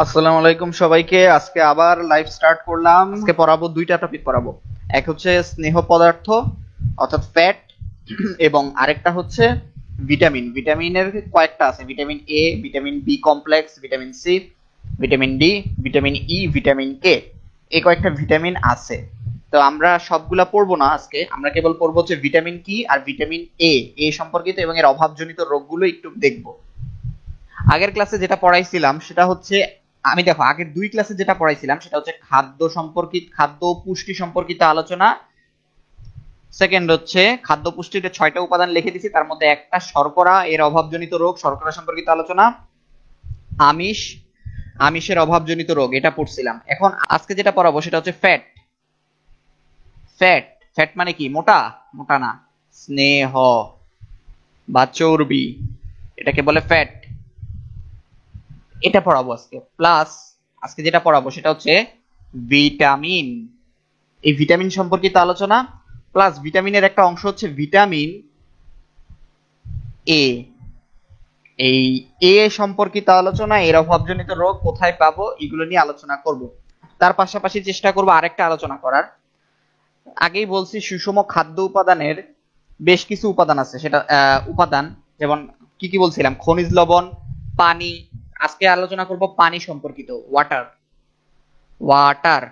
আসসালামু আলাইকুম সবাইকে। আজকে আবার লাইভ স্টার্ট করলাম। আজকে পড়াবো দুইটা টপিক পড়াবো। এক হচ্ছে স্নেহ পদার্থ অর্থাৎ ফ্যাট, এবং আরেকটা হচ্ছে ভিটামিন। ভিটামিনের কয়েকটা আছে, vitamin A, vitamin B complex, vitamin C, vitamin D, vitamin E, vitamin K, এই কয়েকটা ভিটামিন আছে। তো আমরা সবগুলা পড়বো না আজকে, আমরা কেবল পড়বো হচ্ছে ভিটামিন কি আর ভিটামিন এ সম্পর্কিত এবং এর অভাবজনিত রোগগুলো একটু দেখবো। আগের ক্লাসে যেটা পড়াইছিলাম সেটা হচ্ছে, আগের দুই ক্লাসে যেটা পড়াইছিলাম সেটা হচ্ছে খাদ্য পুষ্টি সম্পর্কিত আলোচনা। সেকেন্ড হচ্ছে খাদ্য পুষ্টিতে 6টা উপাদান লিখে দিছি, তার মধ্যে একটা শর্করা, এর অভাবজনিত রোগ, শর্করা সম্পর্কিত আলোচনা। আমিষের অভাবজনিত রোগ, এটা পড়ছিলাম। এখন আজকে যেটা পড়াবো সেটা হচ্ছে ফ্যাট। ফ্যাট ফ্যাট মানে কি? মোটা? মোটা না, স্নেহ বা চর্বি, এটাকে বলে ফ্যাট। এটা পড়াবো আজকে। প্লাস আজকে যেটা পড়াবো সেটা হচ্ছে ভিটামিন। এই ভিটামিন সম্পর্কিত আলোচনা, প্লাস ভিটামিনের একটা অংশ হচ্ছে ভিটামিন এ। এই এ সম্পর্কিত আলোচনা, এর অভাবজনিত রোগ কোথায় পাবো, এগুলো নিয়ে আলোচনা করব। তার পাশাপাশি চেষ্টা করব আরেকটা আলোচনা করার। আগেই বলছি সুষম খাদ্য উপাদানের বেশ কিছু উপাদান আছে, সেটা উপাদান যেমন কি কি বলছিলাম, খনিজ লবণ, পানি। আজকে আলোচনা করব পানি সম্পর্কিত, ওয়াটার। ওয়াটার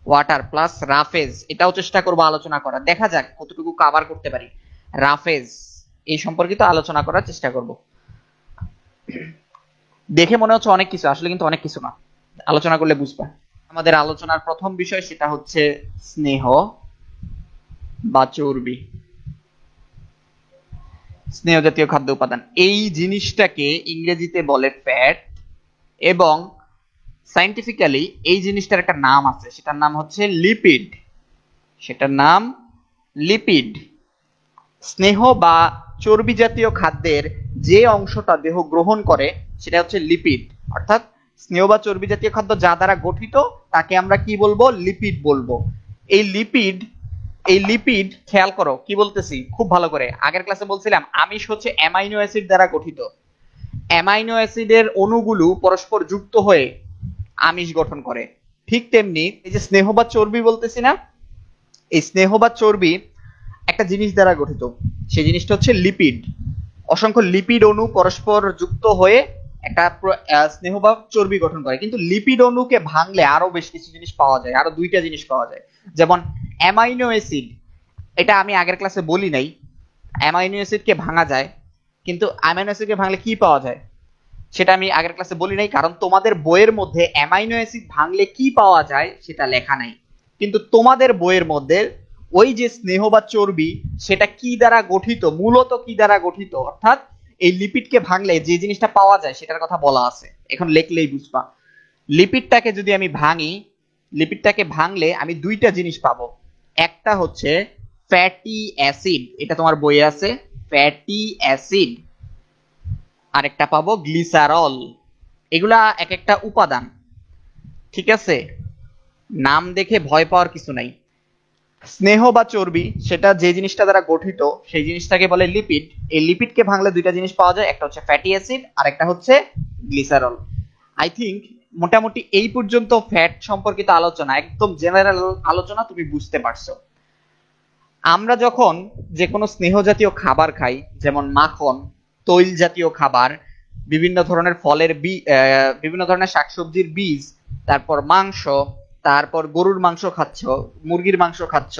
ওয়াটার প্লাস রাফেজ, এটাও চেষ্টা করব আলোচনা করার, দেখা যাক কতটুকু কভার করতে পারি। রাফেজ এই সম্পর্কিত আলোচনা করার চেষ্টা করব। দেখে মনে হচ্ছে অনেক কিছু, আসলে কিন্তু অনেক কিছু না, আলোচনা করলে বুঝবা। আমাদের আলোচনার প্রথম বিষয় সেটা হচ্ছে স্নেহ বা চর্বি। স্নেহ জাতীয় খাদ্য উপাদান, এই জিনিসটাকে ইংরেজিতে বলে ফ্যাট, এবং সায়েন্টিফিক্যালি এই জিনিসটার একটা নাম আছে, সেটার নাম হচ্ছে লিপিড। সেটার নাম লিপিড। স্নেহ বা চর্বি জাতীয় খাদ্যের যে অংশটা দেহ গ্রহণ করে সেটা হচ্ছে লিপিড। অর্থাৎ স্নেহ বা চর্বি জাতীয় খাদ্য যা দ্বারা গঠিত তাকে আমরা কি বলবো? লিপিড বলবো। এই লিপিড খেয়াল করো কি বলতেছি খুব ভালো করে। আগের ক্লাসে বলছিলাম আমিষ হচ্ছে অ্যামাইনো অ্যাসিড দ্বারা গঠিত। অ্যামাইনো অ্যাসিডের অণুগুলো পরস্পর যুক্ত হয়ে আমিষ গঠন করে। ঠিক তেমনি এই যে স্নেহ বা চর্বি বলতেছি না, এই স্নেহ বা চর্বি একটা জিনিস দ্বারা গঠিত, সেই জিনিসটা হচ্ছে লিপিড। অসংখ্য লিপিড অণু পরস্পর যুক্ত হয়ে একটা স্নেহ বা চর্বি গঠন করে। কিন্তু লিপিড অণুকে ভাঙলে আরো বেশ কিছু জিনিস পাওয়া যায়, আরো দুইটা জিনিস পাওয়া যায়। যেমন অ্যামাইনো অ্যাসিড, এটা আমি আগের ক্লাসে বলি নাই। অ্যামাইনো অ্যাসিডকে ভাঙা যায়, কিন্তু অ্যামাইনো অ্যাসিডকে ভাঙলে কি পাওয়া যায় সেটা আমি আগের ক্লাসে বলি নাই, কারণ তোমাদের বইয়ের মধ্যে অ্যামাইনো অ্যাসিড ভাঙলে কি পাওয়া যায় সেটা লেখা নাই। কিন্তু তোমাদের বইয়ের মধ্যে ওই যে স্নেহ বা চর্বি সেটা কি দ্বারা গঠিত, মূলত কি দ্বারা গঠিত, অর্থাৎ এই লিপিডকে ভাঙলে যে জিনিসটা পাওয়া যায় সেটার কথা বলা আছে। এখন লিখলেই বুঝবা। লিপিডটাকে যদি আমি ভাঙি, লিপিডটাকে ভাঙলে আমি দুইটা জিনিস পাবো। একটা হচ্ছে ফ্যাটি অ্যাসিড, এটা তোমার বইয়ে আছে, ফ্যাটি অ্যাসিড। আরেকটা পাবো গ্লিসারল। এগুলা এক একটা উপাদান, ঠিক আছে? নাম দেখে ভয় পাওয়ার কিছু নাই। স্নেহ বা চর্বি সেটা যে জিনিসটা দ্বারা গঠিত সেই জিনিসটাকে বলে লিপিড। এই লিপিডকে ভাঙলে দুইটা জিনিস পাওয়া যায়, একটা হচ্ছে ফ্যাটি অ্যাসিড আর একটা হচ্ছে গ্লিসারল। আই থিংক মোটামুটি এই পর্যন্ত ফ্যাট সম্পর্কিত আলোচনা, একদম জেনারেল আলোচনা, তুমি বুঝতে পারছো। আমরা যখন যে কোনো স্নেহ জাতীয় খাবার খাই, যেমন মাখন, তৈল জাতীয় খাবার, বিভিন্ন ধরনের ফলের বিভিন্ন ধরনের শাকসবজির বীজ, তারপর মাংস, তারপর গরুর মাংস খাচ্ছ, মুরগির মাংস খাচ্ছ,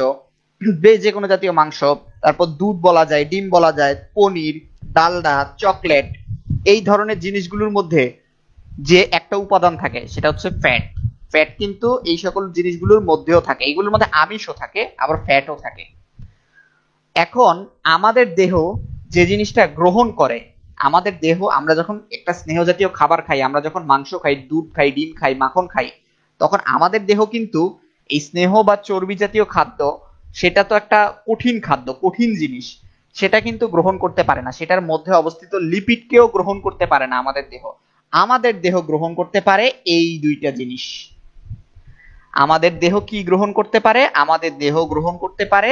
যে কোনো জাতীয় মাংস, তারপর দুধ বলা যায়, ডিম বলা যায়, পনির, ডালডা, চকলেট, এই ধরনের জিনিসগুলোর মধ্যে যে একটা উপাদান থাকে সেটা হচ্ছে ফ্যাট। ফ্যাট কিন্তু এই সকল জিনিসগুলোর মধ্যেও থাকে, এইগুলোর মধ্যে আমিষও থাকে আবার ফ্যাটও থাকে। এখন আমাদের দেহ যে জিনিসটা গ্রহণ করে, আমাদের দেহ, আমরা যখন একটা স্নেহ জাতীয় খাবার খাই, আমরা যখন মাংস খাই, দুধ খাই, ডিম খাই, মাখন খাই, তখন আমাদের দেহ কিন্তু এই স্নেহ বা চর্বি জাতীয় খাদ্য, সেটা তো একটা কঠিন খাদ্য, কঠিন জিনিস, সেটা কিন্তু গ্রহণ করতে পারে না। সেটার মধ্যে অবস্থিত লিপিডকেও গ্রহণ করতে পারে না আমাদের দেহ। আমাদের দেহ গ্রহণ করতে পারে এই দুইটা জিনিস। আমাদের দেহ কি গ্রহণ করতে পারে? আমাদের দেহ গ্রহণ করতে পারে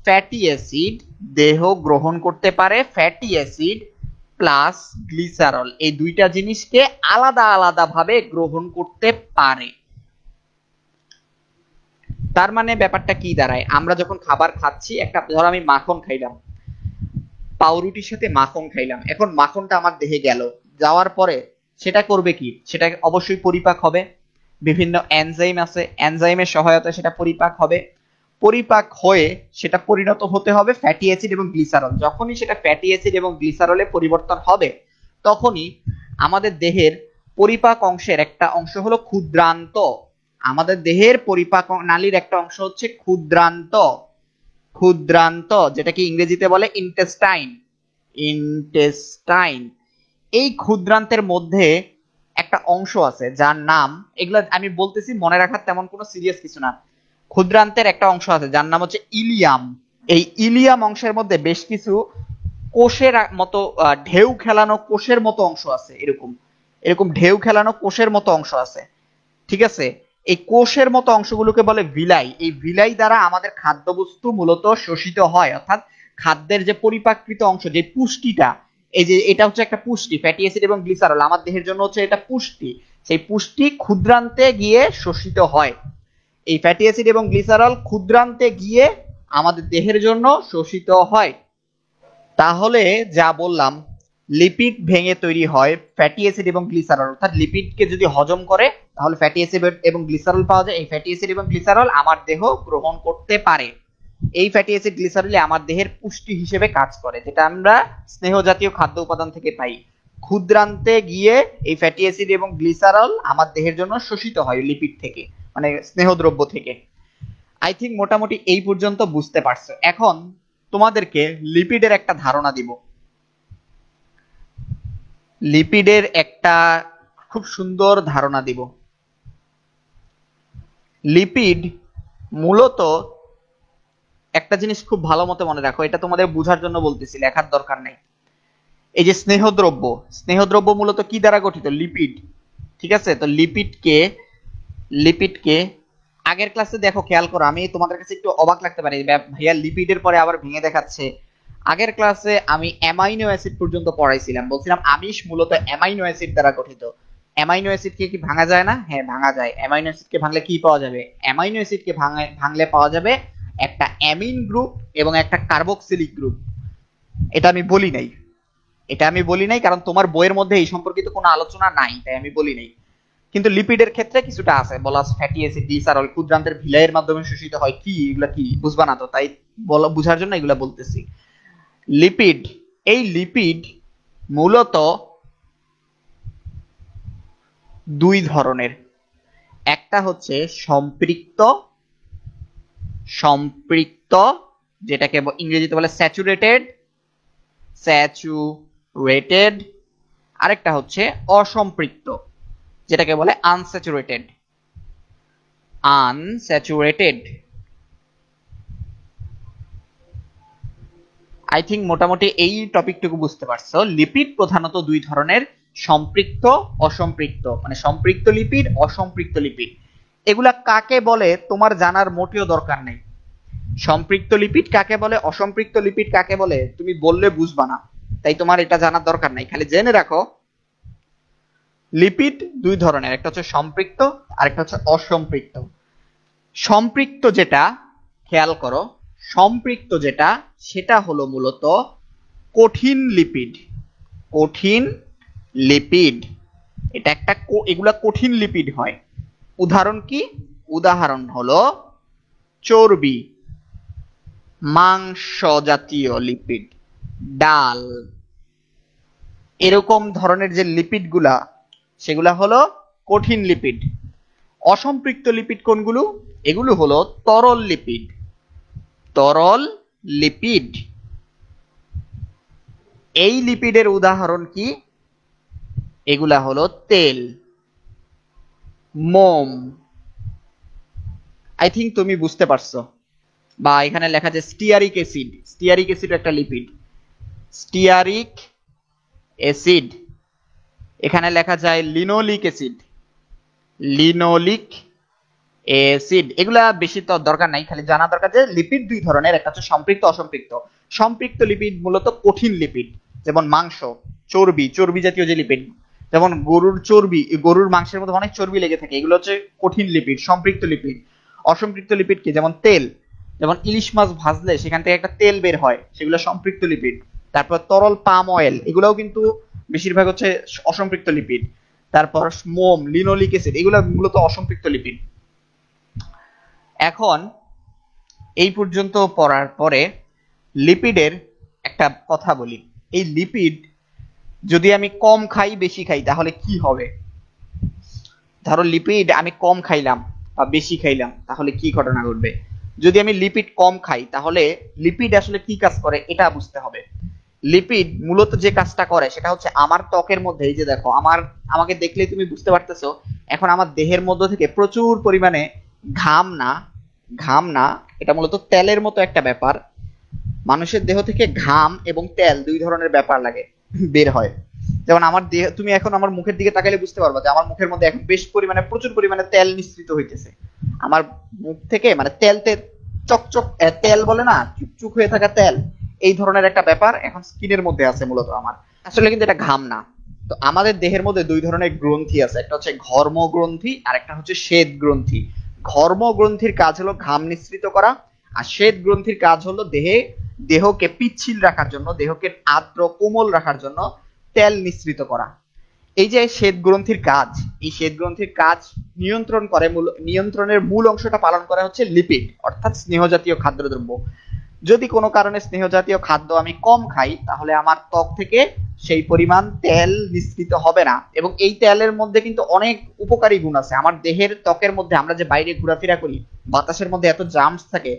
ফ্যাটি অ্যাসিড। দেহ গ্রহণ করতে পারে ফ্যাটি অ্যাসিড প্লাস গ্লিসারল এই দুইটা জিনিসকে আলাদা আলাদা ভাবে গ্রহণ করতে পারে। তার মানে ব্যাপারটা কি দাঁড়ায়, আমরা যখন খাবার খাচ্ছি, একটা ধর আমি মাখন খাইলাম, পাউরুটির সাথে মাখন খাইলাম, এখন মাখনটা আমার দেহে গেল, যাওয়ার পরে সেটা করবে কি, সেটা অবশ্যই পরিপাক হবে, বিভিন্ন এনজাইম আছে, এনজাইমের সহায়তায় সেটা পরিপাক হবে, পরিপাক হয়ে সেটা পরিণত হতে হবে ফ্যাটি অ্যাসিড এবং গ্লিসারল। যখনই সেটা ফ্যাটি অ্যাসিড এবং গ্লিসারলে পরিবর্তন হবে, তখনই আমাদের দেহের পরিপাক অংশের একটা অংশ হলো ক্ষুদ্রান্ত, আমাদের দেহের পরিপাক নালীর একটা অংশ হচ্ছে ক্ষুদ্রান্ত, ক্ষুদ্রান্ত যেটাকে ইংরেজিতে বলে ইন্টেস্টাইন, ইন্টেস্টাইন। এই ক্ষুদ্রান্তের মধ্যে একটা অংশ আছে যার নাম, এগুলো আমি বলতেছি মনে রাখার তেমন কোনো সিরিয়াস কিছু না, ক্ষুদ্রান্তের একটা অংশ আছে যার নাম হচ্ছে ইলিয়াম। এই ইলিয়াম অংশের মধ্যে বেশ কিছু কোষের মতো ঢেউ খেলানো কোষের মতো অংশ আছে, এরকম এরকম ঢেউ খেলানো কোষের মতো অংশ আছে, ঠিক আছে? এই কোষের মতো অংশগুলোকে বলে ভিলাই। এই ভিলাই দ্বারা আমাদের খাদ্যবস্তু মূলত শোষিত হয়, অর্থাৎ খাদ্যের যে পরিপাকৃত অংশ, যে পুষ্টিটা, এই যে এটা হচ্ছে একটা পুষ্টি, ফ্যাটি অ্যাসিড এবং গ্লিসারল আমার দেহের জন্য হচ্ছে এটা পুষ্টি, সেই পুষ্টি ক্ষুদ্রান্তে গিয়ে শোষিত হয়। এই ফ্যাটি অ্যাসিড এবং গ্লিসারল ক্ষুদ্রান্তে গিয়ে আমাদের দেহের জন্য শোষিত হয়। তাহলে যা বললাম, লিপিড ভেঙে তৈরি হয় ফ্যাটি অ্যাসিড এবং গ্লিসারল, অর্থাৎ লিপিডকে যদি হজম করে তাহলে ফ্যাটি অ্যাসিড এবং গ্লিসারল পাওয়া যায়। এই ফ্যাটি অ্যাসিড এবং গ্লিসারল আমার দেহ গ্রহণ করতে পারে, এই ফ্যাটি অ্যাসিড গ্লিসারল আমার দেহের পুষ্টি হিসেবে কাজ করে, যেটা আমরা স্নেহ জাতীয় খাদ্য উপাদান থেকে পাই। ক্ষুদ্রান্তে গিয়ে এই ফ্যাটি অ্যাসিড এবং গ্লিসারল আমার দেহের জন্য শোষিত হয় লিপিড থেকে, মানে স্নেহদ্রব্য থেকে। আই থিঙ্ক মোটামুটি এই পর্যন্ত বুঝতে পারছো। এখন তোমাদেরকে লিপিডের একটা ধারণা দিব, লিপিডের একটা খুব সুন্দর ধারণা দিব। লিপিড মূলত একটা জিনিস খুব ভালো মতো মনে রাখো, এটা তোমাদের বোঝার জন্য বলতেছি, লেখার দরকার নেই। এই যে স্নেহদ্রব্য, স্নেহদ্রব্য মূলত কি দ্বারা গঠিত? লিপিড, ঠিক আছে? তো লিপিডকে, লিপিডকে আগের ক্লাসে দেখো, খেয়াল করো, আমি তোমাদের কাছে একটু অবাক লাগতে পারে, ভাইয়া লিপিডের পরে আবার ভেঙে দেখাচ্ছে। আগের ক্লাসে আমি অ্যামাইনো অ্যাসিড পর্যন্ত পড়াইছিলাম, বলছিলাম আমিষ মূলত অ্যামাইনো অ্যাসিড দ্বারা গঠিত। অ্যামাইনো অ্যাসিডকে কি ভাঙা যায় না? হ্যাঁ ভাঙা যায়। অ্যামাইনো অ্যাসিডকে ভাঙলে কি পাওয়া যাবে? অ্যামাইনো অ্যাসিডকে ভাঙলে পাওয়া যাবে একটা অ্যামিন গ্রুপ এবং একটা কার্বক্সিলিক গ্রুপ। এটা আমি বলি নাই, এটা আমি বলি নাই কারণ তোমার বইয়ের মধ্যে এই সম্পর্কিত কোনো আলোচনা নাই, তাই আমি বলি নাই। কিন্তু লিপিডের ক্ষেত্রে কিছুটা আছে, বলা আছে ফ্যাটি অ্যাসিড, গ্লিসারল ক্ষুদ্রান্তের ভিলাইয়ের মাধ্যমে শোষিত হয়। কি এগুলা কি বুঝবা না তো, তাই বুঝার জন্য এগুলা বলতেছি। লিপিড, এই লিপিড মূলত দুই ধরনের, একটা হচ্ছে সম্পৃক্ত, সম্পৃক্ত যেটাকে ইংরেজিতে বলে স্যাচুরেটেড, স্যাচুরেটেড, আরেকটা হচ্ছে অসম্পৃক্ত যেটাকে বলে আনস্যাচুরেটেড, আনস্যাচুরেটেড। আই থিঙ্ক মোটামুটি এই টপিকটুকু বুঝতে পারছো। লিপিড প্রধানত দুই ধরনের, সম্পৃক্ত, অসম্পৃক্ত, মানে সম্পৃক্ত লিপিড, অসম্পৃক্ত লিপিড। এগুলা কাকে বলে তোমার জানার মোটেও দরকার নেই। সম্পৃক্ত লিপিড কাকে বলে, অসম্পৃক্ত লিপিড কাকে বলে তুমি বললে বুঝবা না, তাই তোমার এটা জানার দরকার নাই। খালি জেনে রাখো লিপিড দুই ধরনের, একটা হচ্ছে সম্পৃক্ত আর একটা হচ্ছে অসম্পৃক্ত। সম্পৃক্ত যেটা, খেয়াল করো, সম্পৃক্ত যেটা সেটা হলো মূলত কঠিন লিপিড, কঠিন লিপিড। এটা একটা, এগুলা কঠিন লিপিড হয়। উদাহরণ কি? উদাহরণ হলো চর্বি, মাংস জাতীয় লিপিড, ডাল, এরকম ধরনের যে লিপিড গুলা সেগুলা হলো কঠিন লিপিড। অসম্পৃক্ত লিপিড কোনগুলো? এগুলো হলো তরল লিপিড, তরল লিপিড। এই লিপিডের উদাহরণ কি? এগুলা হলো তেল, মোম। আই থিঙ্ক তুমি বুঝতে পারছো। বা এখানে লেখা আছে স্টিয়ারিক অ্যাসিড, স্টিয়ারিক অ্যাসিড একটা লিপিড, স্টিয়ারিক অ্যাসিড। এখানে লেখা যায় লিনোলিক অ্যাসিড, লিনোলিক অ্যাসিড। এগুলা বেশি তো দরকার নাই, খালি জানা দরকার যে লিপিড দুই ধরনের, একটা হচ্ছে সম্পৃক্ত, অসম্পৃক্ত। সম্পৃক্ত লিপিড মূলত কঠিন লিপিড, যেমন মাংস, চর্বি, চর্বি জাতীয় যে লিপিড, যেমন গরুর চর্বি, গরুর মাংসের মধ্যে অনেক চর্বি লেগে থাকে, এগুলো হচ্ছে কঠিন লিপিড, সম্পৃক্ত লিপিড। অসম্পৃক্ত লিপিড কি, যেমন তেল, যেমন ইলিশ মাছ ভাজলে সেখান থেকে একটা তেল বের হয়, সেগুলো সম্পৃক্ত লিপিড। তারপর তরল পাম অয়েল, এগুলোও কিন্তু বেশিরভাগ হচ্ছে অসম্পৃক্ত লিপিড। তারপর মোম, লিনোলিক অ্যাসিড, এগুলো মূলত অসম্পৃক্ত লিপিড। এখন এই পর্যন্ত পড়ার পরে লিপিডের একটা কথা বলি। এই লিপিড যদি আমি কম খাই বেশি খাই তাহলে কি হবে? ধরো লিপিড আমি কম খাইলাম বা বেশি খাইলাম, তাহলে কি ঘটনা ঘটবে? যদি আমি লিপিড কম খাই তাহলে লিপিড আসলে কি কাজ করে এটা বুঝতে হবে। লিপিড মূলত যে কাজটা করে সেটা হচ্ছে আমার ত্বকের মধ্যে, এই যে দেখো আমাকে দেখলেই তুমি বুঝতে পারতেছো এখন আমার দেহের মধ্য থেকে প্রচুর পরিমাণে ঘাম না, এটা মূলত তেলের মতো একটা ব্যাপার। মানুষের দেহ থেকে ঘাম এবং তেল দুই ধরনের ব্যাপার লাগে বের হয়। যেমন আমার দেহ, তুমি এখন আমার মুখের দিকে তাকালে বুঝতে পারবা যে আমার মুখের মধ্যে এখন বেশ পরিমাণে প্রচুর পরিমাণে তেল নিঃসৃত হইতেছে। আমার মুখ থেকে মানে তেল তেল চকচক তেল বলে না, চুকচুক হয়ে থাকা তেল, এই ধরনের একটা ব্যাপার এখন স্কিনের মধ্যে আছে মূলত আমার। আসলে কিন্তু এটা ঘাম না। তো আমাদের দেহের মধ্যে দুই ধরনের গ্রন্থি আছে, একটা হচ্ছে ঘর্ম গ্রন্থি আর একটা হচ্ছে শ্বেত গ্রন্থি। ঘর্ম গ্রন্থির কাজ হলো ঘাম নিঃসৃত করা, আর শ্বেত গ্রন্থির কাজ হলো দেহকে পিচ্ছিল রাখার জন্য, দেহকে আর্দ্র কোমল রাখার জন্য তেল নিঃসৃত করা। এই যে শ্বেত গ্রন্থির কাজ, এই শ্বেত গ্রন্থির কাজ নিয়ন্ত্রণের মূল অংশটা পালন করা হচ্ছে লিপিড, অর্থাৎ স্নেহ জাতীয় খাদ্যদ্রব্য। যদি কোনো কারণে স্নেহ জাতীয় খাদ্য আমি কম খাই তাহলে আমার ত্বক থেকে সেই পরিমাণ তেল নিঃসৃত হবে না। এবং এই তেলের মধ্যে কিন্তু অনেক উপকারী গুণ আছে। আমার দেহের ত্বকের মধ্যে আমরা যে বাইরে ঘোরাফেরা করি, বাতাসের মধ্যে এত জার্মস থাকে,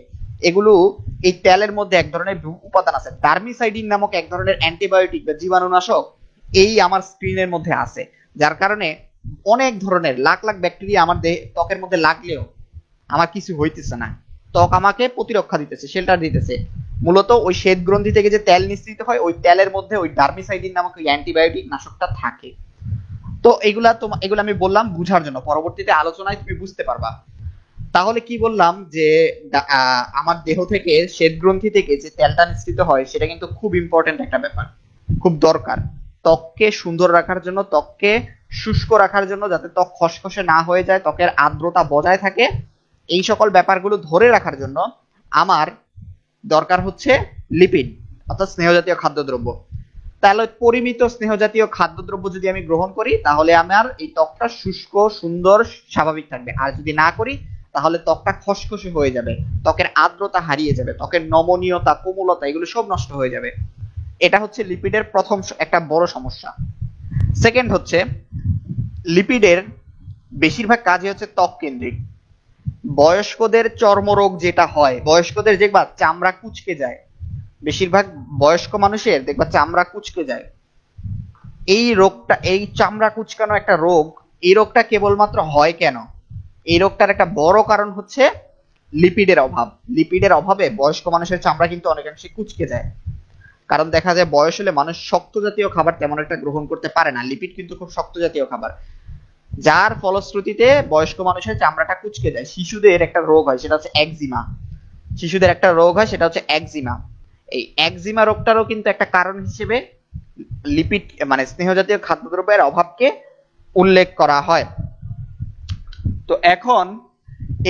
এগুলো এই তেলের মধ্যে এক ধরনের উপাদান আছে, ডার্মিসাইডিন নামক এক ধরনের অ্যান্টিবায়োটিক বা জীবাণুনাশক এই আমার স্ক্রিনের মধ্যে আছে। যার কারণে অনেক ধরনের লাখ লাখ ব্যাকটেরিয়া আমার ত্বকের মধ্যে লাগলেও আমার কিছু হইতেছে না, ত্বক আমাকে প্রতিরক্ষা দিতেছে, শেল্টার দিতেছে। মূলত ওই শ্বেত গ্রন্থি থেকে যে তেল নিঃসৃত হয় ওই তেলের মধ্যে ওই ডার্মিসাইডিন নামক ওই অ্যান্টিবায়োটিক নাশকটা থাকে। তো এগুলো আমি বললাম বুঝার জন্য, পরবর্তীতে আলোচনায় তুমি বুঝতে পারবা। তাহলে কি বললাম যে আমার দেহ থেকে শ্বেত গ্রন্থি থেকে যে তেলটা নিঃসৃত হয় সেটা কিন্তু খুব ইম্পর্টেন্ট একটা ব্যাপার, খুব দরকার ত্বককে সুন্দর রাখার জন্য, ত্বককে শুষ্ক রাখার জন্য, যাতে ত্বক খসখসে না হয়ে যায়, ত্বকের আর্দ্রতা বজায় থাকে, এই সকল ব্যাপারগুলো ধরে রাখার জন্য আমার দরকার হচ্ছে লিপিড, অর্থাৎ স্নেহজাতীয় খাদ্যদ্রব্য। তাহলে পরিমিত স্নেহজাতীয় খাদ্যদ্রব্য যদি আমি গ্রহণ করি তাহলে আমার এই ত্বকটা শুষ্ক, সুন্দর, স্বাভাবিক থাকবে। আর যদি না করি তাহলে ত্বকটা খসখসে হয়ে যাবে, ত্বকের আর্দ্রতা হারিয়ে যাবে, ত্বকের নমনীয়তা, কোমলতা এগুলো সব নষ্ট হয়ে যাবে। এটা হচ্ছে লিপিডের প্রথম একটা বড় সমস্যা। সেকেন্ড হচ্ছে লিপিডের বেশিরভাগ কাজই হচ্ছে ত্বক কেন্দ্রিক। বয়স্কদের চর্মরোগ যেটা হয়, বয়স্কদের দেখবা চামড়া কুঁচকে যায়, বেশিরভাগ বয়স্ক মানুষের দেখবা চামড়া কুঁচকে যায়। এই রোগটা, এই চামড়া কুঁচকানো একটা রোগ, এই রোগটা কেবলমাত্র হয় কেন? এই রোগটার একটা বড় কারণ হচ্ছে লিপিডের অভাব। লিপিডের অভাবে বয়স্ক মানুষের চামড়া কিন্তু অনেকাংশে কুঁচকে যায়। কারণ দেখা যায় বয়স হলে মানুষ শক্ত জাতীয় খাবার তেমন একটা গ্রহণ করতে পারে না, লিপিড কিন্তু খুব শক্ত জাতীয় খাবার, যার ফলশ্রুতিতে বয়স্ক মানুষের চামড়াটা কুঁচকে যায়। শিশুদের একটা রোগ হয় সেটা হচ্ছে একজিমা, শিশুদের একটা রোগ হয় সেটা হচ্ছে একজিমা। এই একজিমা রোগটারও কিন্তু একটা কারণ হিসেবে লিপিড মানে স্নেহ জাতীয় খাদ্যদ্রব্যের অভাবকে উল্লেখ করা হয়। তো এখন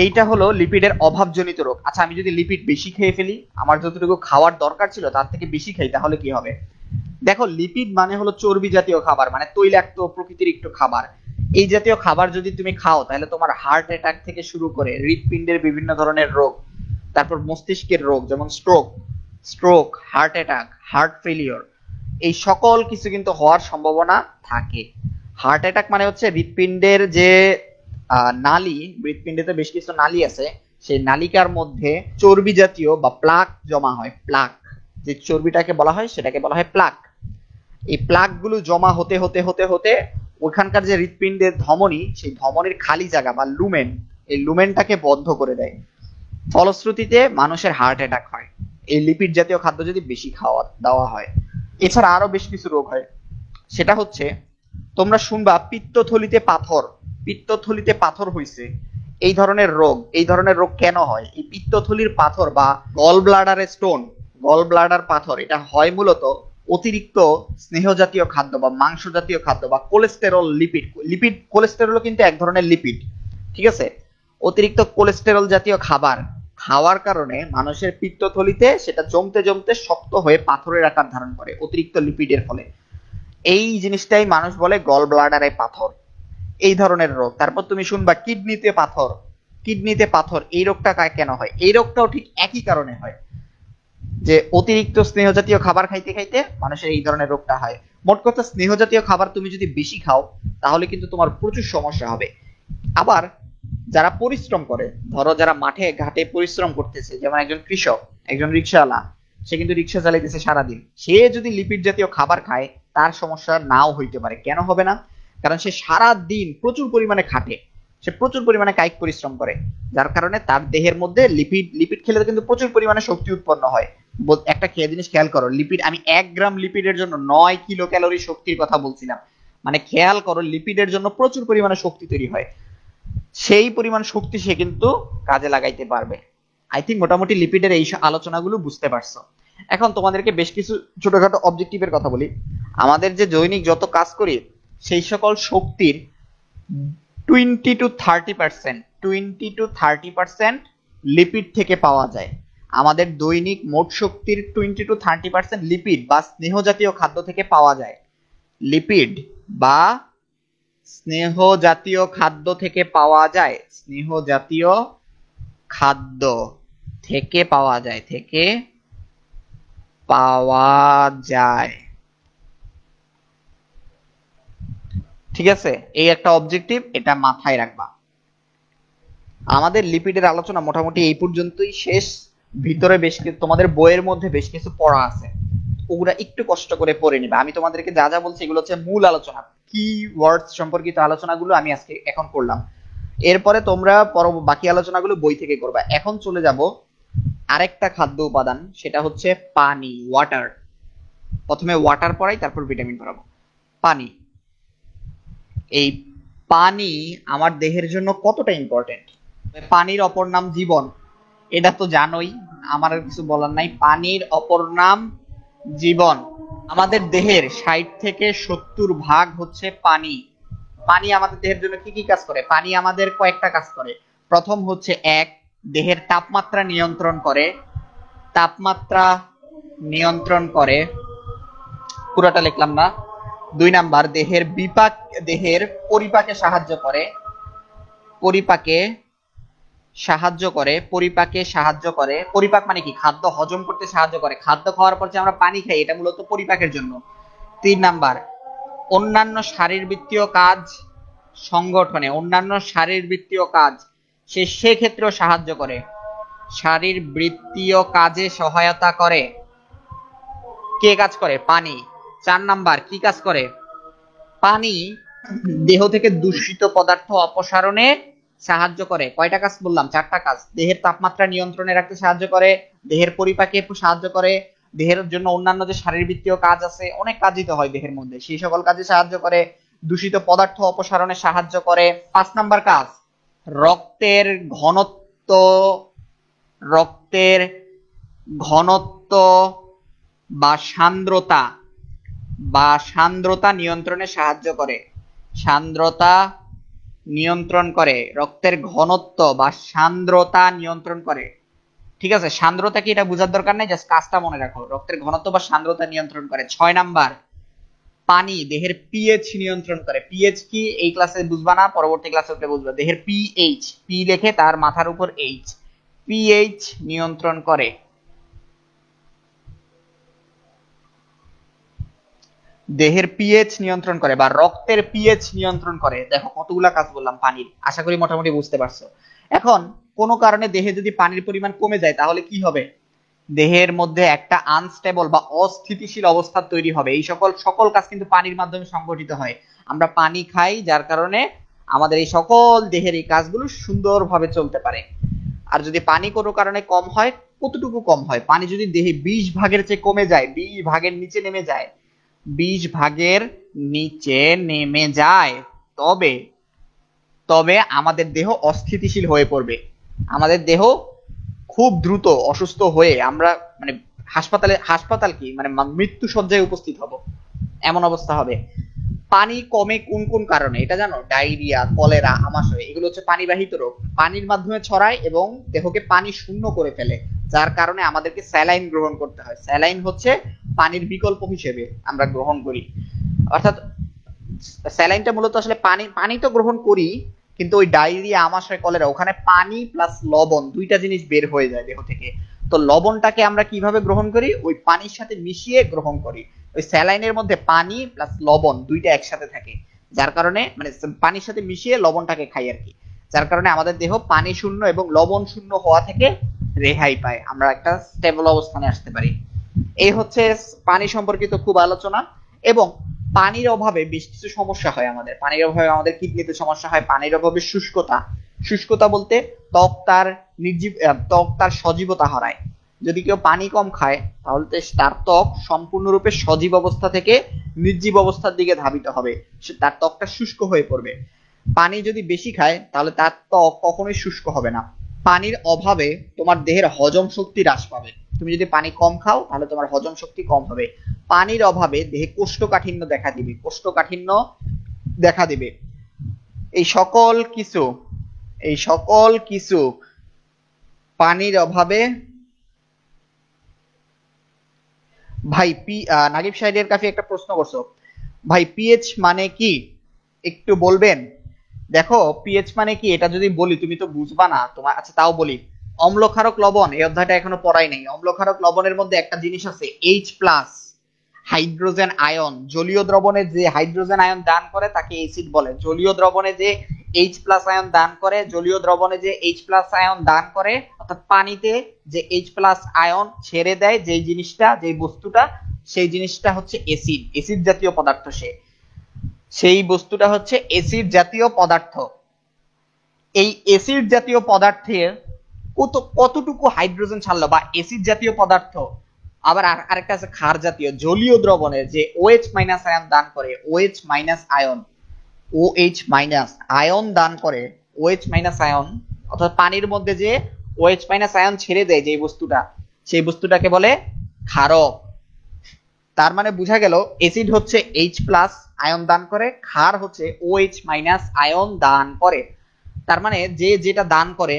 এইটা হলো লিপিডের অভাবজনিত রোগ। আচ্ছা, আমি যদি লিপিড বেশি খেয়ে ফেলি, আমার যতটুকু খাওয়ার দরকার ছিল তার থেকে বেশি খাই, তাহলে কি হবে? দেখো, লিপিড মানে হলো চর্বি জাতীয় খাবার, মানে তৈলাক্ত প্রকৃতির একটু খাবার। এই জাতীয় খাবার যদি তুমি খাও তাহলে তোমার হার্ট অ্যাটাক থেকে শুরু করে হৃৎপিণ্ডের বিভিন্ন ধরনের রোগ, তারপর মস্তিষ্কের রোগ যেমন stroke, heart attack, heart failure, এই সকল কিছু কিন্তু হওয়ার সম্ভাবনা থাকে। হার্ট অ্যাটাক মানে হচ্ছে হৃৎপিণ্ডের যে নালী, হৃৎপিণ্ডে বেশ কিছু নালী আছে, সেই নালিকার মধ্যে চর্বি জাতীয় বা প্লাক জমা হয়। প্লাক, যে চর্বিটাকে বলা হয় সেটাকে বলা হয় প্লাক। এই প্লাক গুলো জমা হতে হতে হতে হতে ওইখানকার যে হৃৎপিণ্ডের ধমনী, সেই ধমনীর খালি জায়গা বা লুমেন, এই লুমেনটাকে বন্ধ করে দেয়। ফলশ্রুতিতে মানুষের হার্ট অ্যাটাক হয় এই লিপিড জাতীয় খাদ্য যদি বেশি খাওয়া দাওয়া হয়। এছাড়া আরো বেশ কিছু রোগ হয়, সেটা হচ্ছে তোমরা শুনবা পিত্তথলিতে পাথর, পিত্তথলিতে পাথর হইছে, এই ধরনের রোগ কেন হয়? এই পিত্তথলির পাথর বা গল ব্লাডারের স্টোন, গল ব্লাডার পাথর, এটা হয় মূলত অতিরিক্ত স্নেহ জাতীয় খাদ্য বা মাংস জাতীয় খাদ্য বা কোলেস্টেরল, লিপিড কোলেস্টেরল কিন্তু এক ধরনের লিপিড, ঠিক আছে। অতিরিক্ত কোলেস্টেরল জাতীয় খাবার খাওয়ার কারণে মানুষের পিত্তথলিতে সেটা জমতে জমতে শক্ত হয়ে পাথরের আকার ধারণ করে অতিরিক্ত লিপিডের ফলে। এই জিনিসটাই মানুষ বলে গল ব্লাডারে পাথর, এই ধরনের রোগ। তারপর তুমি শুনবা কিডনিতে পাথর, কিডনিতে পাথর, এই রোগটা কেন হয়? এই রোগটাও ঠিক একই কারণে হয়, যে অতিরিক্ত স্নেহ জাতীয় খাবার খাইতে খাইতে মানুষের এই ধরনের রোগটা হয়। মোট কথা, স্নেহ জাতীয় খাবার তুমি যদি বেশি খাও তাহলে কিন্তু তোমার প্রচুর সমস্যা হবে। আবার যারা পরিশ্রম করে, ধরো যারা মাঠে ঘাটে পরিশ্রম করতেছে, যেমন একজন কৃষক, একজন রিক্সাওয়ালা, সে কিন্তু রিক্সা চালাইতেছে সারাদিন, সে যদি লিপিড জাতীয় খাবার খায় তার সমস্যা নাও হইতে পারে। কেন হবে না? কারণ সে সারা দিন প্রচুর পরিমাণে খাটে, সে প্রচুর পরিমাণে কায়িক পরিশ্রম করে, যার কারণে তার দেহের মধ্যে লিপিড খেলে কিন্তু প্রচুর পরিমাণে শক্তি উৎপন্ন হয়। একটা জিনিস খেয়াল করো, লিপিড, আমি 1 গ্রাম লিপিডের জন্য 9 কিলো ক্যালোরি শক্তির কথা বলছিলাম। মানে খেয়াল করো, লিপিডের জন্য প্রচুর পরিমাণে শক্তি তৈরি হয়, সেই পরিমাণ শক্তি সে কিন্তু কাজে লাগাইতে পারবে। আই থিঙ্ক মোটামুটি লিপিডের এই আলোচনাগুলো বুঝতে পারছো। এখন তোমাদেরকে বেশ কিছু ছোটখাটো অবজেক্টিভের কথা বলি। আমাদের যে দৈনিক যত কাজ করি সেই সকল শক্তির 20 to 30% লিপিড থেকে পাওয়া যায়। আমাদের দৈনিক মোট শক্তির 20 to 30% লিপিড বা স্নেহ জাতীয় খাদ্য থেকে পাওয়া যায়। লিপিড বা স্নেহ জাতীয় খাদ্য থেকে পাওয়া যায়, স্নেহ জাতীয় খাদ্য থেকে পাওয়া যায়, থেকে পাওয়া যায়, ঠিক আছে। এই একটা অবজেক্টিভ, এটা মাথায় রাখবা। আমাদের লিপিডের আলোচনা মোটামুটি এই পর্যন্তই শেষ। ভিতরে বেশ কিছু তোমাদের বইয়ের মধ্যে বেশ কিছু পড়া আছে, ওগুলা একটু কষ্ট করে পড়ে নিবে। আমি তোমাদেরকে যা যা বলছি এগুলো হচ্ছে মূল আলোচনা, কি ওয়ার্ডস সম্পর্কিত আলোচনাগুলো আমি আজকে এখন করলাম। এরপরে তোমরা বাকি আলোচনাগুলো বই থেকে করবা। এখন চলে যাব আরেকটা খাদ্য উপাদান, সেটা হচ্ছে পানি, ওয়াটার। প্রথমে ওয়াটার পড়াই, তারপর ভিটামিন পড়াবো। পানি, এই পানি আমার দেহের জন্য কতটা ইম্পর্টেন্ট? পানির অপর নাম জীবন, এটা তো জানোই, আমার কিছু বলার নাই। পানির অপর নাম জীবন। আমাদের দেহের 60 থেকে 70 ভাগ হচ্ছে পানি। পানি আমাদের দেহের জন্য কি কি কাজ করে? পানি আমাদের কয়েকটা কাজ করে। প্রথম হচ্ছে, 1, দেহের তাপমাত্রা নিয়ন্ত্রণ করে, তাপমাত্রা নিয়ন্ত্রণ করে, পুরোটা লিখলাম না। 2 নাম্বার, দেহের পরিপাকে সাহায্য করে, পরিপাকে সাহায্য করে, পরিপাক মানে কি? খাদ্য হজম করতে সাহায্য করে। খাদ্য খাওয়ার পর যে আমরা পানি খাই, এটা মূলত পরিপাকের জন্য। 3 নাম্বার, অন্যান্য শারীরবৃত্তীয় কাজ সংগঠনে, অন্যান্য শারীরবৃত্তীয় কাজ সেক্ষেত্রেও সাহায্য করে, শারীরবৃত্তীয় কাজে সহায়তা করে। কে কাজ করে? পানি। 4 নাম্বার, কি কাজ করে? পানি দেহ থেকে দূষিত পদার্থ অপসারণে সাহায্য করে। কয়টা কাজ বললাম? 4টা কাজ। দেহের তাপমাত্রা নিয়ন্ত্রণে রাখতে সাহায্য করে, দেহের পরিপাকে সাহায্য করে, দেহের জন্য অন্যান্য যে শারীরবৃত্তীয় কাজ আছে, অনেক কাজই তো হয় দেহের মধ্যে, সেই সকল কাজে সাহায্য করে, দূষিত পদার্থ অপসারণে সাহায্য করে। 5 নাম্বার কাজ, রক্তের ঘনত্ব, রক্তের ঘনত্ব বা সান্দ্রতা নিয়ন্ত্রণে সাহায্য করে, সান্দ্রতা নিয়ন্ত্রণ করে, রক্তের ঘনত্ব বা সান্দ্রতা নিয়ন্ত্রণ করে। ঠিক আছে, সান্দ্রতা কি এটা বোঝার দরকার নেই, জাস্ট কাজটা মনে রাখো, রক্তের ঘনত্ব বা সান্দ্রতা নিয়ন্ত্রণ করে। 6 নাম্বার, পানি দেহের পিএইচ নিয়ন্ত্রণ করে। পিএইচ কি এই ক্লাসে বুঝবা না, পরবর্তী ক্লাসে উঠলে বুঝবা। দেহের পিএইচ, পি লেখে তার মাথার উপর এইচ, পিএইচ নিয়ন্ত্রণ করে। দেহের পিএইচ নিয়ন্ত্রণ করে বা রক্তের পিএইচ নিয়ন্ত্রণ করে। দেখো কতগুলা কাজ বললাম পানির, আশা করি মোটামুটি বুঝতে পারছো। এখন কোনো কারণে দেহে যদি পানির পরিমাণ কমে যায় তাহলে কি হবে? দেহের মধ্যে একটা আনস্টেবল বা অস্থিতিশীল অবস্থা তৈরি হবে। এই সকল কাজ কিন্তু পানির মাধ্যমে সংগঠিত হয়। আমরা পানি খাই, যার কারণে আমাদের এই সকল দেহের এই কাজগুলো সুন্দরভাবে চলতে পারে। আর যদি পানি কোনো কারণে কম হয়, কতটুকু কম হয়? পানি যদি দেহে 20 ভাগের চেয়ে কমে যায়, 20 ভাগের নিচে নেমে যায়, 20 ভাগের নিচে নেমে যায়, তবে আমাদের দেহ অস্থিতিশীল হয়ে পড়বে। আমাদের দেহ খুব দ্রুত অসুস্থ হয়ে আমরা মানে হাসপাতাল কি মানে মৃত্যু শয্যায় উপস্থিত হব, এমন অবস্থা হবে। পানি কমে কোন কোন কারণে এটা জানো? ডায়রিয়া, কলেরা, আমাশয়, এগুলো হচ্ছে পানিবাহিত রোগ, পানির মাধ্যমে ছড়ায় এবং দেহকে পানি শূন্য করে ফেলে, যার কারণে আমাদেরকে স্যালাইন গ্রহণ করতে হয়। স্যালাইন হচ্ছে পানির বিকল্প হিসেবে আমরা গ্রহণ করি, অর্থাৎ স্যালাইনটা মূলত আসলে পানি তো গ্রহণ করি, কিন্তু ওই ডায়রিয়া, আমাশয়, কলেরা ওখানে পানি প্লাস লবণ দুইটা জিনিস বের হয়ে যায় দেহ থেকে। তো লবণটাকে আমরা কিভাবে গ্রহণ করি? ওই পানির সাথে মিশিয়ে গ্রহণ করি। ওই স্যালাইনের মধ্যে পানি প্লাস লবণ দুইটা একসাথে থাকে, যার কারণে মানে পানির সাথে মিশিয়ে লবণটাকে খাই আর কি, যার কারণে আমাদের দেহ পানি শূন্য এবং লবণ শূন্য হওয়া থেকে রেহাই পায়, আমরা একটা স্টেবল অবস্থানে আসতে পারি। এই হচ্ছে পানি সম্পর্কিত খুব আলোচনা। এবং পানির অভাবে বেশ কিছু সমস্যা হয় আমাদের। পানির অভাবে আমাদের কিডনিতে সমস্যা হয়, পানির অভাবে শুষ্কতা। শুষ্কতা বলতে ত্বক তার সজীবতা হারায়। যদি কেউ পানি কম খায় তাহলে তার ত্বক সম্পূর্ণরূপে সজীব অবস্থা থেকে নির্জীব অবস্থার দিকে ধাবিত হবে, তার ত্বকটা শুষ্ক হয়ে পড়বে। পানি যদি বেশি খায় তাহলে তার ত্বক কখনোই শুষ্ক হবে না। পানির অভাবে তোমার দেহের হজম শক্তি হ্রাস পাবে। তুমি যদি পানি কম খাও তাহলে তোমার হজম শক্তি কম হবে। পানির অভাবে দেহে কোষ্ঠকাঠিন্য দেখা দিবে। এই সকল কিছু পানির অভাবে। ভাই নাগিব সাহেবের কাছে একটা প্রশ্ন করছো, ভাই পিএইচ মানে কি একটু বলবেন? দেখো পিএইচ মানে কি এটা যদি বলি তুমি তো বুঝবা না তোমার। আচ্ছা তাও বলি, অম্লক্ষারক লবণ, এই অধ্যায়টা এখনো পড়াই নাই। অম্লক্ষারক লবণের মধ্যে একটা জিনিস আছে এইচ প্লাস, হাইড্রোজেন আয়ন। জলীয় দ্রবণে যে হাইড্রোজেন আয়ন দান করে তাকে অ্যাসিড বলে। জলীয় দ্রবণে যে এইচ প্লাস আয়ন দান করে, জলীয় দ্রবণে যে এইচ প্লাস আয়ন দান করে, অর্থাৎ পানিতে যে এইচ প্লাস আয়ন ছেড়ে দেয় যেই জিনিসটা, যেই বস্তুটা, সেই জিনিসটা হচ্ছে অ্যাসিড। অ্যাসিড জাতীয় পদার্থ সেই বস্তুটা হচ্ছে অ্যাসিড জাতীয় পদার্থ। এই অ্যাসিড জাতীয় পদার্থের কতটুকু হাইড্রোজেন ছাড়লো বা অ্যাসিড জাতীয় পদার্থ। আবার আরেকটা আছে ক্ষার জাতীয়। জলীয় দ্রবণে যে OH মাইনাস আয়ন দান করে, OH মাইনাস আয়ন দান করে, OH মাইনাস আয়ন, অর্থাৎ পানির মধ্যে যে OH মাইনাস আয়ন ছেড়ে দেয় যে বস্তুটা, সেই বস্তুটাকে বলে ক্ষারক। তার মানে বোঝা গেল অ্যাসিড হচ্ছে H প্লাস আয়ন দান করে, ক্ষার হচ্ছে OH মাইনাস আয়ন দান করে। তার মানে যে যেটা দান করে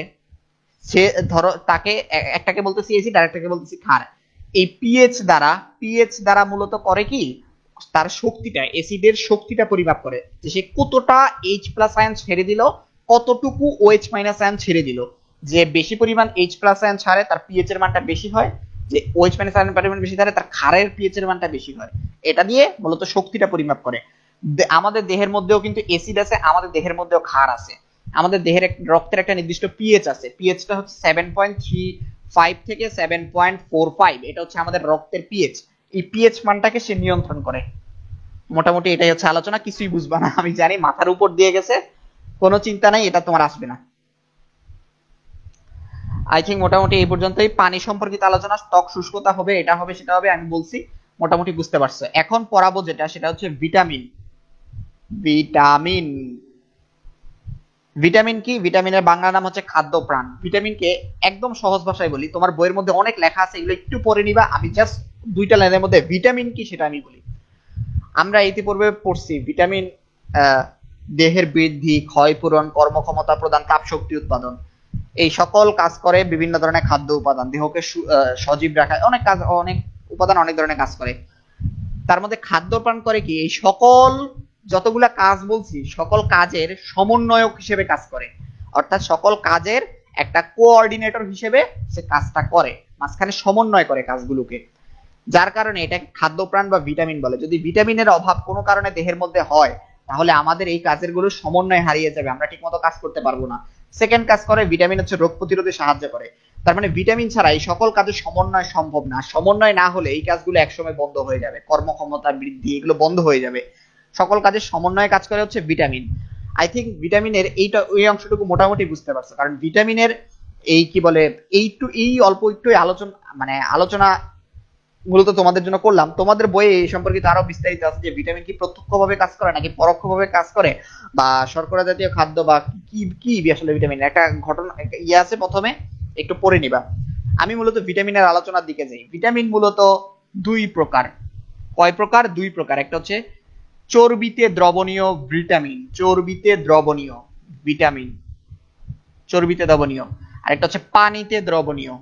সে ধরো তাকে একটাকে বলতেছি অ্যাসিড আর একটাকে বলতেছি ক্ষার। এই পিএইচ দ্বারা মূলত করে কি, তার শক্তিটা, অ্যাসিডের শক্তিটা পরিমাপ করে, যে সে কতটা H প্লাস আয়ন ছেড়ে দিল, কতটুকু OH মাইনাস আয়ন ছেড়ে দিল। যে বেশি পরিমাণ H প্লাস আয়ন ছাড়ে তার পিএইচ এর মানটা বেশি হয়, যে OH মাইনাস আয়নের পরিমাণ বেশি ছাড়ে তার ক্ষারের পিএইচ এর মানটা বেশি হয়। এটা দিয়ে মূলত শক্তিটা পরিমাপ করে। আমাদের দেহের মধ্যেও কিন্তু অ্যাসিড আছে, আমাদের দেহের মধ্যেও ক্ষার আছে। আমাদের দেহের রক্তের একটা নির্দিষ্ট পিএইচ আছে, পিএইচটা হচ্ছে 7.35 থেকে 7.45, এটা হচ্ছে আমাদের রক্তের পিএইচ। এই পিএইচ মানটাকে সে নিয়ন্ত্রণ করে। মোটামুটি এটাই হচ্ছে আলোচনা। কিছুই বুঝবা না আমি জানি, মাথার উপর দিয়ে গেছে, কোনো চিন্তা নাই, এটা তোমার আসবে না। আই থিঙ্ক মোটামুটি এই পর্যন্তই পানি সম্পর্কিত আলোচনা। ত্বক শুষ্কতা হবে, এটা হবে, সেটা হবে, আমি বলছি, মোটামুটি বুঝতে পারছো। এখন পড়াবো যেটা, সেটা হচ্ছে ভিটামিন। ভিটামিন কি? ভিটামিনের বাংলা নাম হচ্ছে খাদ্য প্রাণ। ভিটামিনকে একদম সহজ ভাষায় বলি, তোমার বইয়ের মধ্যে অনেক লেখা আছে, এগুলো একটু পড়ে নিবা। আমি জাস্ট দুইটা লাইনের মধ্যে ভিটামিন কি সেটা আমি বলি। আমরা ইতিপূর্বে পড়ছি ভিটামিন দেহের বৃদ্ধি, ক্ষয়পূরণ, কর্মক্ষমতা প্রদান, তাপ শক্তি উৎপাদন, এই সকল কাজ করে বিভিন্ন ধরনের খাদ্য উপাদান। দেহকে সজীব রাখা, অনেক উপাদান অনেক ধরনের কাজ করে। তার মধ্যে খাদ্য প্রাণ করে কি, এই সকল যতগুলা কাজ বলছি সকল কাজের সমন্বয়ক হিসেবে কাজ করে, অর্থাৎ সকল কাজের একটা কোঅর্ডিনেটর হিসেবে সে কাজটা করে, মাঝখানে সমন্বয় করে কাজগুলোকে, যার কারণে এটা খাদ্য প্রাণ বা ভিটামিন বলে। যদি ভিটামিনের অভাব কোনো কারণে দেহের মধ্যে হয় তাহলে আমাদের এই কাজের গুলো সমন্বয় হারিয়ে যাবে, আমরা ঠিকমতো কাজ করতে পারবো না। সেকেন্ড কাজ করে ভিটামিন হচ্ছে রোগ প্রতিরোধে সাহায্য করে। তার মানে ভিটামিন ছাড়া এই সকল কাজের সমন্বয় সম্ভব না। সমন্বয় না হলে এই কাজগুলো একসময় বন্ধ হয়ে যাবে, কর্মক্ষমতা বৃদ্ধি এগুলো বন্ধ হয়ে যাবে। সকল কাজের সমন্বয়ে কাজ করে হচ্ছে ভিটামিন। আই থিঙ্ক ভিটামিনের এই অংশটুকু মোটামুটি বুঝতে পারছো, কারণ ভিটামিনের এই কি বলে এই অল্প একটু আলোচনা মূলত তোমাদের জন্য করলাম। তোমাদের বইয়ে এই সম্পর্কিত আরো বিস্তারিত আছে যে ভিটামিন কি প্রত্যক্ষভাবে কাজ করে নাকি পরোক্ষভাবে কাজ করে, বা শর্করা জাতীয় খাদ্য বা কি কি আসলে ভিটামিন একটা ঘটনা আছে, প্রথমে একটু পড়ে নিবা। আমি মূলত ভিটামিনের আলোচনার দিকে যাই। ভিটামিন মূলত দুই প্রকার। কয় প্রকার? দুই প্রকার। একটা হচ্ছে চর্বিতে দ্রবণীয় ভিটামিন, চর্বিতে দ্রবণীয় ভিটামিন, চর্বিতে দ্রবণীয়। আরেকটা হচ্ছে পানিতে দ্রবণীয়,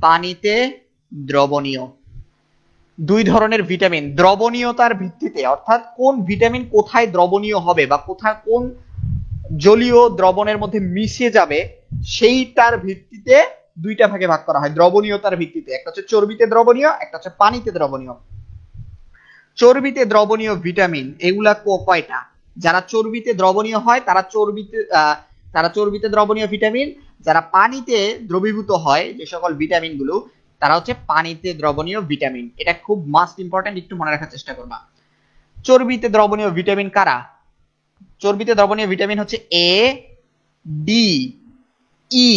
পানিতে দ্রবণীয়। দুই ধরনের ভিটামিন দ্রবণীয়তার ভিত্তিতে, অর্থাৎ কোন ভিটামিন কোথায় দ্রবণীয় হবে বা কোথায় কোন জলীয় দ্রবণের মধ্যে মিশে যাবে সেইটার ভিত্তিতে দুইটা ভাগে ভাগ করা হয় দ্রবণীয়তার ভিত্তিতে। একটা হচ্ছে চর্বিতে দ্রবণীয়, একটা হচ্ছে পানিতে দ্রবণীয়। চর্বিতে দ্রবণীয় ভিটামিন এগুলা কয়টা? যারা চর্বিতে দ্রবণীয় হয় তারা চর্বিতে দ্রবণীয় ভিটামিন, যারা পানিতে দ্রবীভূত হয় যে সকল ভিটামিন গুলো তারা হচ্ছে পানিতে দ্রবণীয় ভিটামিন। এটা খুব মাস্ট ইম্পর্টেন্ট, একটু মনে রাখার চেষ্টা করবা। চর্বিতে দ্রবণীয় ভিটামিন কারা? চর্বিতে দ্রবণীয় ভিটামিন হচ্ছে A, D, E,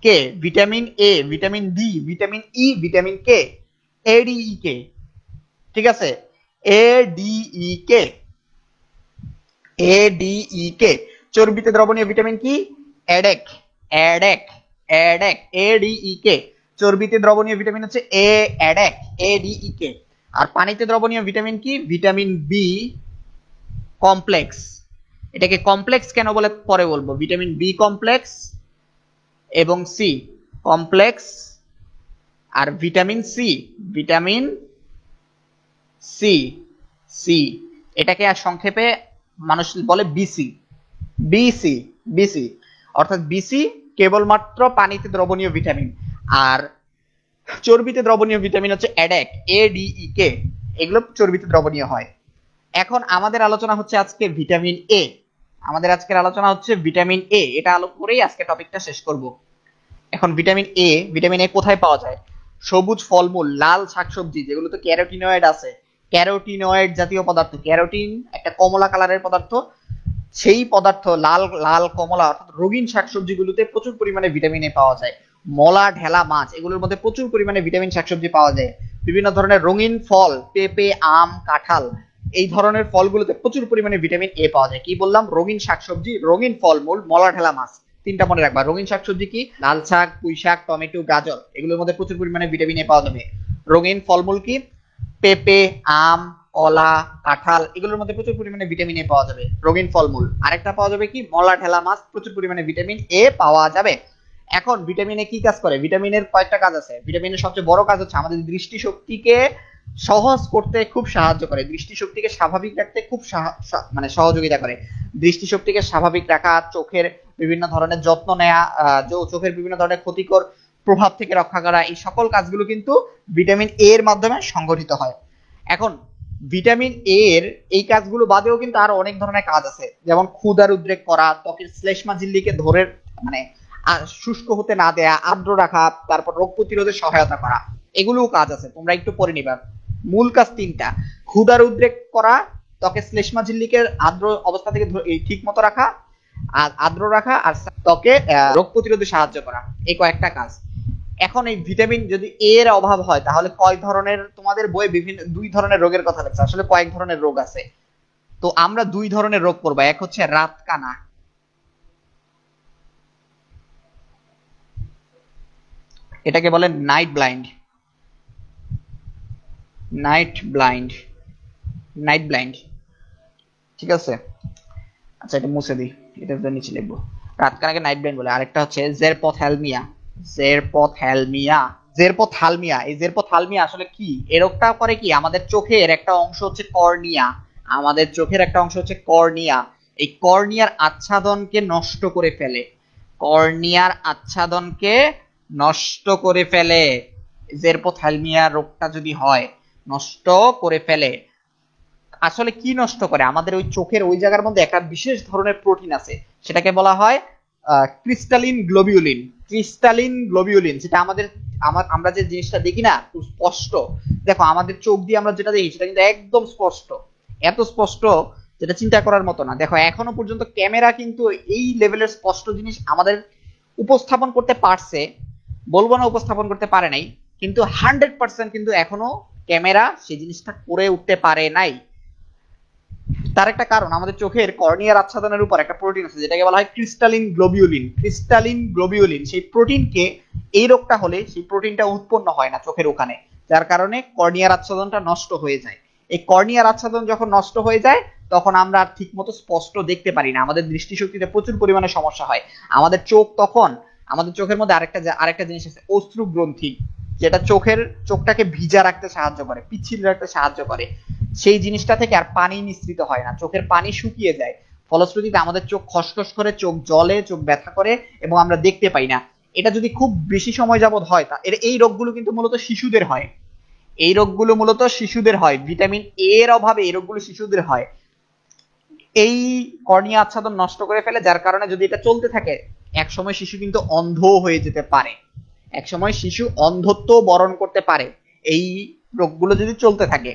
K. Vitamin A, vitamin D, vitamin E, vitamin K, A D E K. ঠিক আছে, এ D E K, A D E কে। চর্বিতে দ্রবণীয় ভিটামিন কি? এডেক, এডেক, এডেক, এ ডি ই কে। চর্বিতে দ্রবণীয় ভিটামিন হচ্ছে এ এডেক, এ ডি ই কে। আর পানিতে দ্রবণীয় ভিটামিন কি? Vitamin B complex. এটাকে কমপ্লেক্স কেন বলে পরে বলবো। ভিটামিন বি কমপ্লেক্স এবং সি কমপ্লেক্স, আর vitamin C, vitamin C, C এটাকে আর সংক্ষেপে মানুষ বলে বিসি, বিসি, বিসি। অর্থাৎ বিসি কেবলমাত্র পানিতে দ্রবণীয় ভিটামিন, আর চর্বিতে দ্রবণীয় ভিটামিন হচ্ছে এডেক, এ ডি ই কে। এগুলো চর্বিতে দ্রবণীয় হয়। এখন আমাদের আলোচনা হচ্ছে আজকে ভিটামিন এ। আমাদের আজকের আলোচনা হচ্ছে ভিটামিন এ। এটা আলোক করেই আজকে টপিকটা শেষ করব। এখন ভিটামিন এ, ভিটামিন এ কোথায় পাওয়া যায়? সবুজ ফলমূল, লাল শাকসবজি যেগুলোতে ক্যারোটিনয়েড আছে, ক্যারোটিনয়েড জাতীয় পদার্থ। ক্যারোটিন একটা কমলা কালারের পদার্থ, সেই পদার্থ লাল লাল কমলা অর্থাৎ রঙিন শাকসবজিগুলোতে প্রচুর পরিমাণে ভিটামিন এ পাওয়া যায়। মলা, ঢেলা মাছ এগুলোর মধ্যে প্রচুর পরিমাণে ভিটামিন শাকসবজি পাওয়া যায়। বিভিন্ন ধরনের রঙিন ফল, পেঁপে, আম, কাঁঠাল, এই ধরনের ফলগুলোতে প্রচুর পরিমাণে ভিটামিন এ পাওয়া যায়। কি বললাম? রঙিন শাকসবজি, রঙিন ফলমূল, মলা, ঢেলা মাছ। তিনটা মনে রাখবা। রঙিন শাকসবজি কি? লাল শাক, পুঁই শাক, টমেটো, গাজর, এগুলোর মধ্যে প্রচুর পরিমাণে ভিটামিন এ পাওয়া যাবে। রঙিন ফলমূল কি? পেঁপে, আম, কলা, কাঁঠাল, এগুলোর মধ্যে প্রচুর পরিমাণে ভিটামিন এ পাওয়া যাবে, রঙিন ফলমূল। আরেকটা পাওয়া যাবে কি? মলা, ঢেলা মাছ, প্রচুর পরিমাণে ভিটামিন এ পাওয়া যাবে। এখন ভিটামিন এ কি কাজ করে? ভিটামিনের কয়েকটা কাজ আছে। ভিটামিনের সবচেয়ে বড় কাজ হচ্ছে আমাদের দৃষ্টিশক্তিকে সহজ করতে খুব সাহায্য করে, দৃষ্টিশক্তিকে স্বাভাবিক রাখতে খুব মানে সহযোগিতা করে। দৃষ্টিশক্তিকে স্বাভাবিক রাখা, চোখের বিভিন্ন ধরনের যত্ন নেওয়া, চোখের বিভিন্ন ধরনের ক্ষতিকর প্রভাব থেকে রক্ষা করা, এই সকল কাজগুলো কিন্তু ভিটামিন এ এর মাধ্যমে সংগঠিত হয়। এখন ভিটামিন এ এর এই কাজগুলো বাদেও কিন্তু আরো অনেক ধরনের কাজ আছে, যেমন ক্ষুধার উদ্রেক করা, ত্বকের শ্লেষ্মা ঝিল্লিকে ধরে মানে শুষ্ক হতে না দেয়া, আর্দ্র রাখা, তারপর রোগ প্রতিরোধে সহায়তা করা, এগুলোও কাজ আছে। তোমরা একটু পড়ে নিবা। মূল কাজ তিনটা: ক্ষুধার উদ্রেক করা, ত্বকের শ্লেষ্মা ঝিল্লিকে আর্দ্র অবস্থা থেকে ঠিক মতো রাখা, আর্দ্র রাখা, আর ত্বকে রোগ প্রতিরোধে সাহায্য করা, এই কয়েকটা কাজ। এখন এই ভিটামিন যদি এর অভাব হয় তাহলে কয় ধরনের, তোমাদের বইয়ে বিভিন্ন দুই ধরনের রোগের কথা লেখা, আসলে কয়েক ধরনের রোগ আছে। তো আমরা দুই ধরনের রোগ পড়বো। এক হচ্ছে রাতকানা, এটাকে বলে night blind, night blind, night blind. ঠিক আছে, আচ্ছা এটা মুছে দিই, এটা নিচে লিখবো। রাতকানাকে নাইট ব্লাইন্ড বলে। আরেকটা হচ্ছে জেরপথ্যালমিয়া, জেরপথ্যালমিয়া, জেরপথ্যালমিয়া। এই জেরপথ্যালমিয়া আসলে কি? এই রোগটা করে কি? আমাদের চোখের একটা অংশ হচ্ছে কর্নিয়া, আমাদের চোখের একটা অংশ হচ্ছে কর্নিয়া, এই কর্নিয়ার আচ্ছাদনকে নষ্ট করে ফেলে, কর্নিয়ার আচ্ছাদনকে নষ্ট করে ফেলে। জেরপথ্যালমিয়া রোগটা যদি হয়, নষ্ট করে ফেলে। আসলে কি নষ্ট করে? আমাদের ওই চোখের ওই জায়গার মধ্যে একটা বিশেষ ধরনের প্রোটিন আছে, সেটাকে বলা হয় ক্রিস্টালিন গ্লোবিউলিন, ক্রিস্টালিন গ্লোবিউলিন। যেটা আমাদের আমরা যে জিনিসটা দেখি না খুব স্পষ্ট, দেখো আমাদের চোখ দিয়ে আমরা যেটা দেখি সেটা কিন্তু একদম স্পষ্ট, এত স্পষ্ট যেটা চিন্তা করার মতো না। দেখো এখনো পর্যন্ত ক্যামেরা কিন্তু এই লেভেলের স্পষ্ট জিনিস আমাদের উপস্থাপন করতে পারছে, বলবো না উপস্থাপন করতে পারে নাই, কিন্তু 100% কিন্তু এখনো ক্যামেরা সেই জিনিসটা করে উঠতে পারে নাই। তার একটা কারণ, আমাদের চোখের কর্নিয়ার আচ্ছাদনের উপর একটা প্রোটিন আছে যেটাকে বলা হয় ক্রিস্টালিন গ্লোবিউলিন। ক্রিস্টালিন গ্লোবিউলিন, সেই প্রোটিনকে, এই রোগটা হলে সেই প্রোটিনটা উৎপন্ন হয় না চোখের ওখানে, যার কারণে কর্নিয়ার আচ্ছাদনটা নষ্ট হয়ে যায়। এই কর্নিয়ার আচ্ছাদন যখন নষ্ট হয়ে যায় তখন আমরা আর ঠিক মতো স্পষ্ট দেখতে পারি না, আমাদের দৃষ্টিশক্তিতে প্রচুর পরিমাণে সমস্যা হয়। আমাদের চোখ তখন, আমাদের চোখের মধ্যে আরেকটা জিনিস আছে, অশ্রু গ্রন্থি, যেটা চোখটাকে ভিজা রাখতে সাহায্য করে, পিচ্ছিল রাখতে সাহায্য করে। সেই জিনিসটা থেকে আর পানি নিঃসৃত হয় না, চোখের পানি শুকিয়ে যায়, ফলশ্রুতিতে আমাদের চোখ খসখস করে, চোখ জ্বলে, চোখ ব্যথা করে এবং আমরা দেখতে পাই না। এটা যদি খুব বেশি সময় যাবত হয় তা এই রোগগুলো কিন্তু মূলত শিশুদের হয়। এই রোগগুলো মূলত শিশুদের হয়, ভিটামিন এ এর অভাবে এই রোগগুলো শিশুদের হয়। এই কর্নিয়া আচ্ছাদন নষ্ট করে ফেলে, যার কারণে যদি এটা চলতে থাকে এক সময় শিশু কিন্তু অন্ধ হয়ে যেতে পারে, এক সময় শিশু অন্ধত্ব বরণ করতে পারে এই রোগগুলো যদি চলতে থাকে।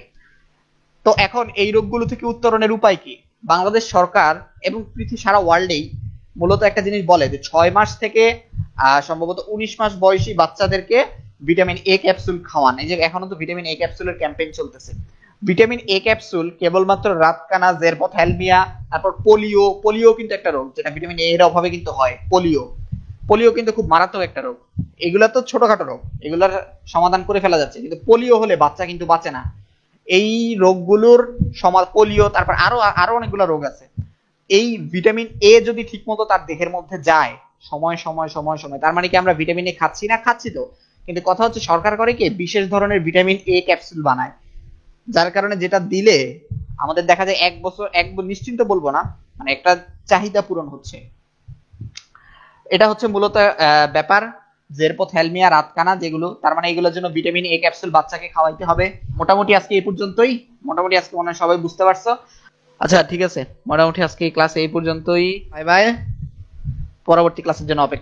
তো এখন এই রোগগুলো থেকে উত্তরণের উপায় কি? বাংলাদেশ সরকার এবং পৃথিবী সারা ওয়ার্ল্ডেই মূলত একটা জিনিস বলে যে 6 মাস থেকে সম্ভবত 19 মাস বয়সী বাচ্চাদেরকে ভিটামিন এ ক্যাপসুল খাওয়ান। এই যে এখনো তো ভিটামিন এ ক্যাপসুলের ক্যাম্পেইন চলতেছে। ভিটামিন এ ক্যাপসুল কেবলমাত্র রাতকানা, জেরপথ্যালমিয়া, তারপর পোলিও, পোলিও কিন্তু একটা রোগ যেটা ভিটামিন এ এর অভাবে কিন্তু হয়। পোলিও কিন্তু খুব মারাত্মক একটা রোগ। এগুলা তো ছোটখাটো রোগ, এগুলার সমাধান করে ফেলা যাচ্ছে, কিন্তু পোলিও হলে বাচ্চা কিন্তু বাঁচে না। এই রোগগুলোর পোলিও, তারপর আরো অনেকগুলো রোগ আছে। এই ভিটামিন এ যদি ঠিকমতো তার দেহের মধ্যে যায় সময় সময় সময় সময়, তার মানে কি আমরা ভিটামিন এ খাচ্ছি না? খাচ্ছি তো, কিন্তু কথা হচ্ছে সরকার করে কি বিশেষ ধরনের ভিটামিন এ ক্যাপসুল বানায়, যার কারণে যেটা দিলে আমাদের দেখা যায় নিশ্চিন্ত বলবো না, মানে একটা চাহিদা পূরণ হচ্ছে। এটা হচ্ছে মূলত ব্যাপার। জেরপথ্যালমিয়া, রাতকানা যেগুলো, তার মানে এগুলোর জন্য ভিটামিন এ ক্যাপসুল বাচ্চাকে খাওয়াইতে হবে। মোটামুটি আজকে এই পর্যন্তই, মোটামুটি আজকে মনে হয় সবাই বুঝতে পারছো। আচ্ছা ঠিক আছে, মোটামুটি আজকে এই ক্লাস এই পর্যন্তই। বাই বাই, পরবর্তী ক্লাসের জন্য অপেক্ষা।